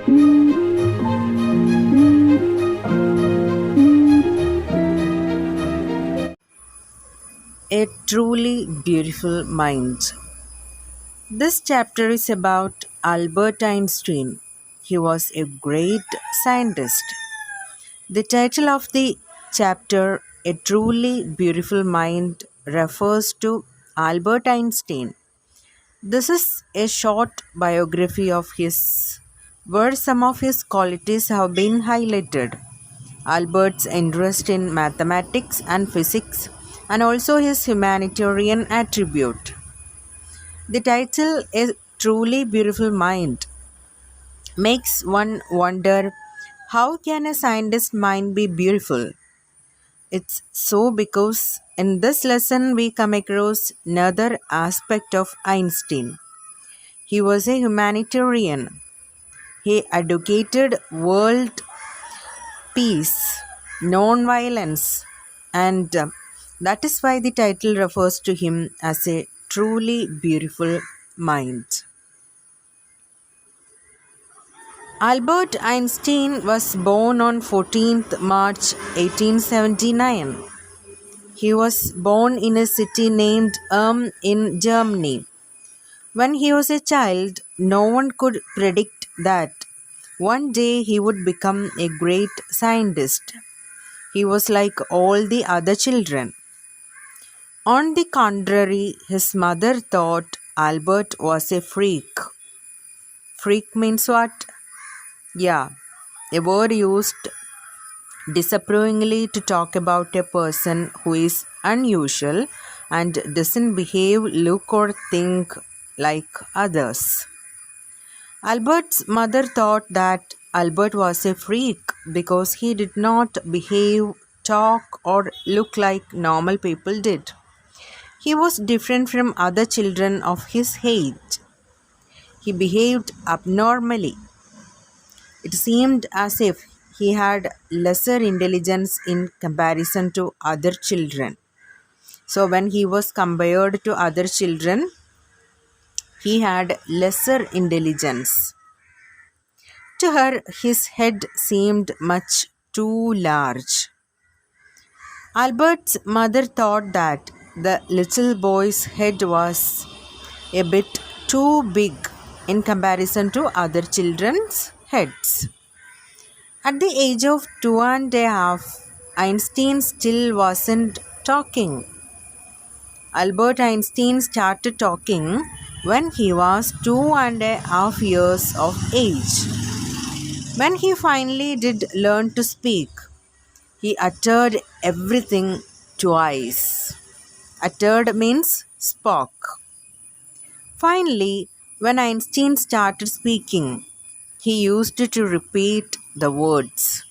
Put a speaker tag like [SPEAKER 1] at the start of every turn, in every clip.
[SPEAKER 1] A truly beautiful mind. This chapter is about Albert Einstein. He was a great scientist. The title of the chapter, A Truly Beautiful Mind, refers to Albert Einstein. This is a short biography of his, where some of his qualities have been highlighted. Albert's interest in mathematics and physics, and also his humanitarian attribute. The title, A Truly Beautiful Mind, makes one wonder, how can a scientist's mind be beautiful? It's so because in this lesson we come across another aspect of Einstein. He was a humanitarian. He advocated world peace, non-violence, and that is why the title refers to him as a truly beautiful mind. Albert Einstein was born on 14th March 1879. He was born in a city named Ulm in Germany. When he was a child, no one could predict that one day he would become a great scientist. He was like all the other children. On the contrary, his mother thought Albert was a freak. Freak means what? Yeah, a word used disapprovingly to talk about a person who is unusual and doesn't behave, look, or think like others. Albert's mother thought that Albert was a freak because he did not behave, talk, or look like normal people did. He was different from other children of his age. He behaved abnormally. It seemed as if he had lesser intelligence in comparison to other children. So, when he was compared to other children, he had lesser intelligence. To her, his head seemed much too large. Albert's mother thought that the little boy's head was a bit too big in comparison to other children's heads. At the age of 2.5, Einstein still wasn't talking. Albert Einstein started talking when he was 2.5 years of age. When he finally did learn to speak, he uttered everything twice. Uttered means spoke. Finally, when Einstein started speaking, he used to repeat the words.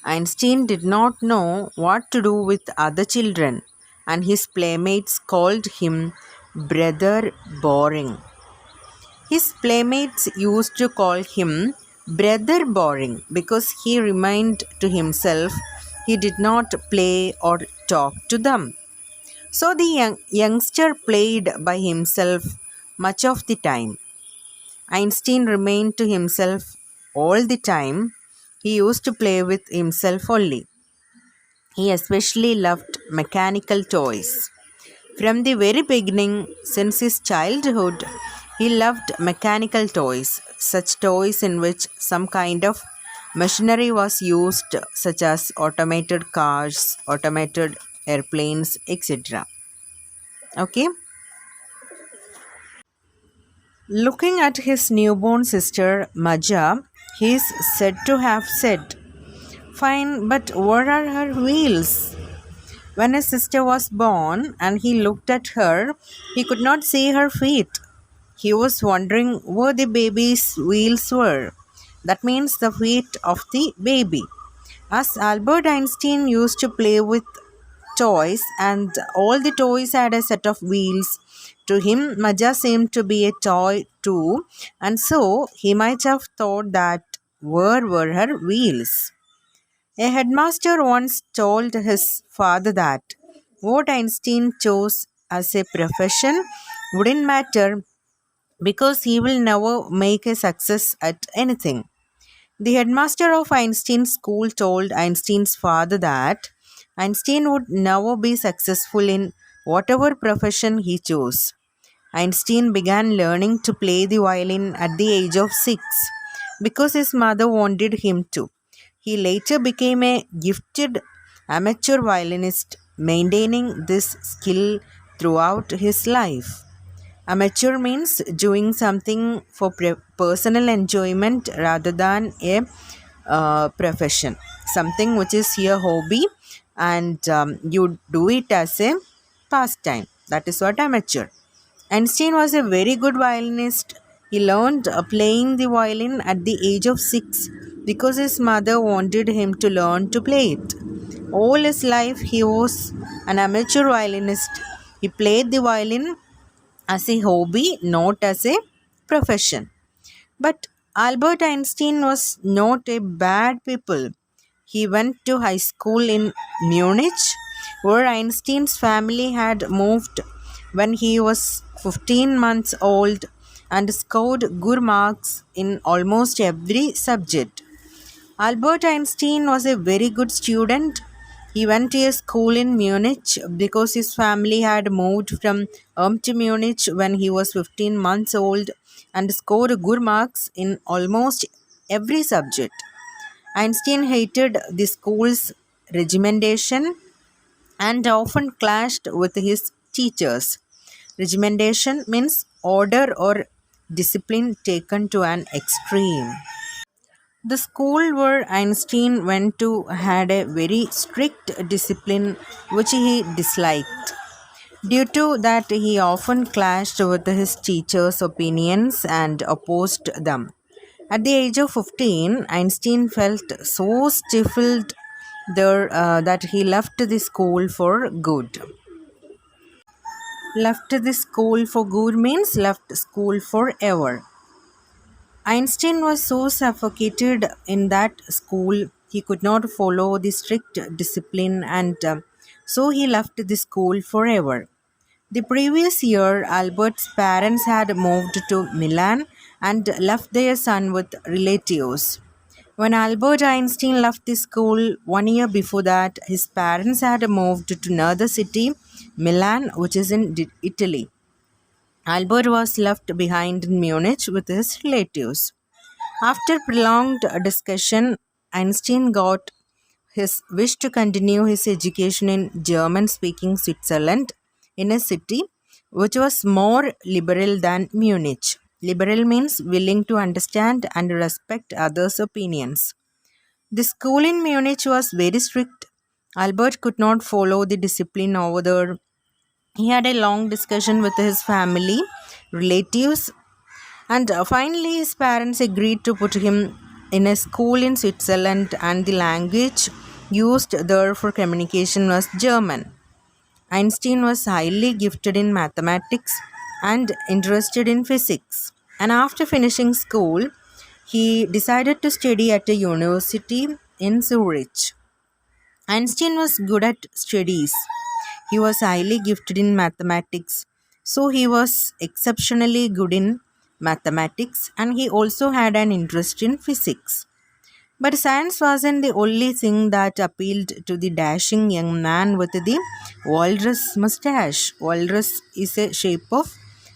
[SPEAKER 1] Einstein did not know what to do with other children, and his playmates called him Brother Boring. His playmates used to call him Brother Boring because he remained to himself, he did not play or talk to them. So the youngster played by himself much of the time. Einstein remained to himself all the time. He used to play with himself only. He especially loved mechanical toys. From the very beginning, since his childhood, he loved mechanical toys, such toys in which some kind of machinery was used, such as automated cars, automated airplanes, etc. Okay? Looking at his newborn sister, Maja, he is said to have said, "Fine, but where are her wheels?" When his sister was born and he looked at her, he could not see her feet. He was wondering where the baby's wheels were. That means the feet of the baby. As Albert Einstein used to play with toys and all the toys had a set of wheels, to him Maja seemed to be a toy too, and so he might have thought that where were her wheels? A headmaster once told his father that what Einstein chose as a profession wouldn't matter because he will never make a success at anything. The headmaster of Einstein's school told Einstein's father that Einstein would never be successful in whatever profession he chose. Einstein began learning to play the violin at the age of 6 because his mother wanted him to. He later became a gifted amateur violinist, maintaining this skill throughout his life. Amateur means doing something for personal enjoyment rather than a profession. Something which is your hobby and you do it as a pastime. That is what amateur. Einstein was a very good violinist. He learned playing the violin at the age of 6 because his mother wanted him to learn to play it. All his life, he was an amateur violinist. He played the violin as a hobby, not as a profession. But Albert Einstein was not a bad people. He went to high school in Munich, where Einstein's family had moved when he was 15 months old and scored good marks in almost every subject. Albert Einstein was a very good student. He went to a school in Munich because his family had moved from to Munich when he was 15 months old and scored good marks in almost every subject. Einstein hated the school's regimentation and often clashed with his teachers. Regimentation means order or discipline taken to an extreme. The school where Einstein went to had a very strict discipline which he disliked. Due to that, he often clashed with his teachers' opinions and opposed them. At the age of 15, Einstein felt so stifled there that he left the school for good. Left the school for good means left school forever. Einstein was so suffocated in that school he could not follow the strict discipline and so he left the school forever. The previous year, Albert's parents had moved to Milan and left their son with relatives. When Albert Einstein left the school 1 year before that, his parents had moved to another city, Milan, which is in Italy. Albert was left behind in Munich with his relatives. After prolonged discussion, Einstein got his wish to continue his education in German speaking Switzerland in a city which was more liberal than Munich. Liberal means willing to understand and respect others' opinions. The school in Munich was very strict. Albert could not follow the discipline over there. He had a long discussion with his family, relatives, and finally his parents agreed to put him in a school in Switzerland, and the language used there for communication was German. Einstein was highly gifted in mathematics and interested in physics. And after finishing school, he decided to study at a university in Zurich. Einstein was good at studies. He was highly gifted in mathematics, so he was exceptionally good in mathematics and he also had an interest in physics. But science wasn't the only thing that appealed to the dashing young man with the walrus mustache. Walrus is a shape of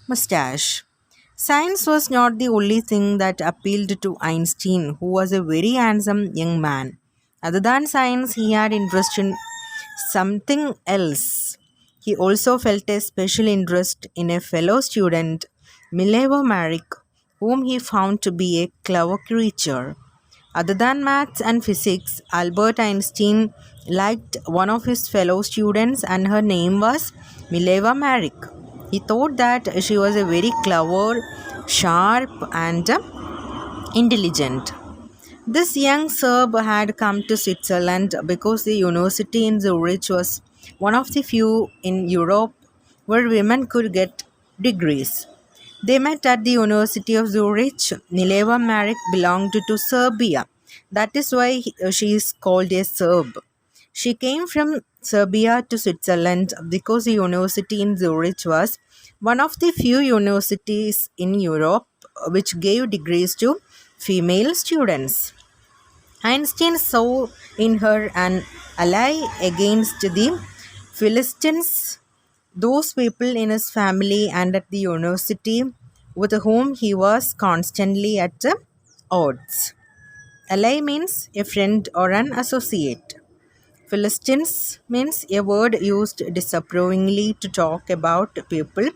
[SPEAKER 1] mustache. Science was not the only thing that appealed to Einstein, who was a very handsome young man. Other than science, he had interest in something else. He also felt a special interest in a fellow student, Mileva Marik, whom he found to be a clever creature. Other than maths and physics, Albert Einstein liked one of his fellow students, and her name was Mileva Marik. He thought that she was a very clever, sharp, and intelligent. This young Serb had come to Switzerland because the university in Zurich was one of the few in Europe where women could get degrees. They met at the University of Zurich. Mileva Maric belonged to Serbia. That is why she is called a Serb. She came from Serbia to Switzerland because the university in Zurich was one of the few universities in Europe which gave degrees to female students. Einstein saw in her an ally against the Philistines, those people in his family and at the university with whom he was constantly at odds. Ally means a friend or an associate. Philistines means a word used disapprovingly to talk about people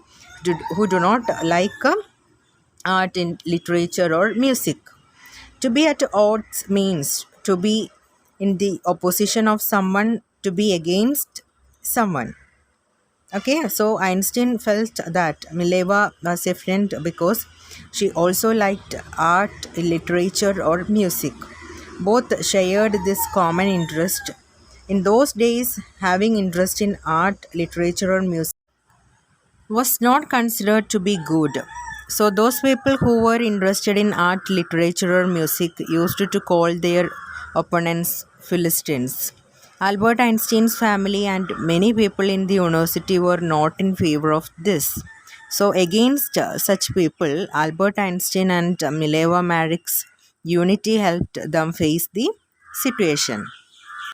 [SPEAKER 1] who do not like art in literature or music. To be at odds means to be in the opposition of someone, to be against someone. Okay, so Einstein felt that Mileva was a friend because she also liked art, literature, or music. Both shared this common interest. In those days, having interest in art, literature, or music was not considered to be good. So, those people who were interested in art, literature, or music used to call their opponents Philistines. Albert Einstein's family and many people in the university were not in favor of this. So, against such people, Albert Einstein and Mileva Marik's unity helped them face the situation.